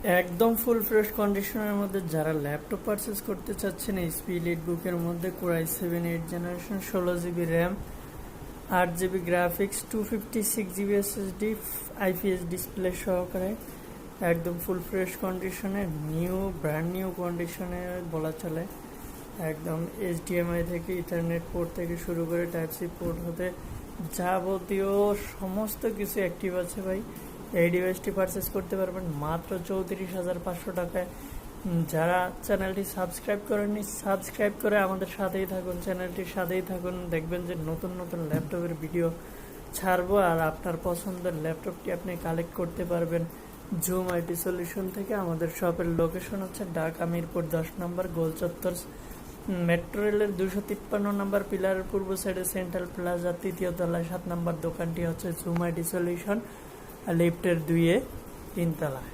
একদম full fresh কন্ডিশনের মধ্যে যারা ল্যাপটপ পারচেস করতে চাচ্ছেন, এইচপি বুকের মধ্যে core i 7 8 generation, 16 GB RAM, 8 GB graphics, 256 GB SSD, IPS display সহকারে একদম ফুল ফ্রেশ কন্ডিশনে, ব্র্যান্ড নিউ কন্ডিশনে বলা চলে। একদম এইচডিএমআই থেকে ইথারনেট পোর্ট থেকে শুরু করে টাইপ সি পোর্ট হতে যাবতীয় সমস্ত কিছু অ্যাক্টিভ আছে ভাই। এই ডিভাইসটি পারচেস করতে পারবেন মাত্র 34,500 টাকায়। যারা চ্যানেলটি সাবস্ক্রাইব করেননি, সাবস্ক্রাইব করে আমাদের সাথেই থাকুন, চ্যানেলটির সাথেই থাকুন। দেখবেন যে নতুন নতুন ল্যাপটপের ভিডিও ছাড়বো, আর আপনার পছন্দের ল্যাপটপটি আপনি কালেক্ট করতে পারবেন জুম আইটি সলিউশন থেকে। আমাদের শপের লোকেশন হচ্ছে ঢাকা মিরপুর 10 নম্বর গোল চত্বর, মেট্রো রেলের 253 নম্বর পিলারের পূর্ব সাইডে সেন্ট্রাল প্লাজা, 3য় তলায় 7 নম্বর দোকানটি হচ্ছে জুম আইটি সলিউশন, লিফটের 2-3 তলায়।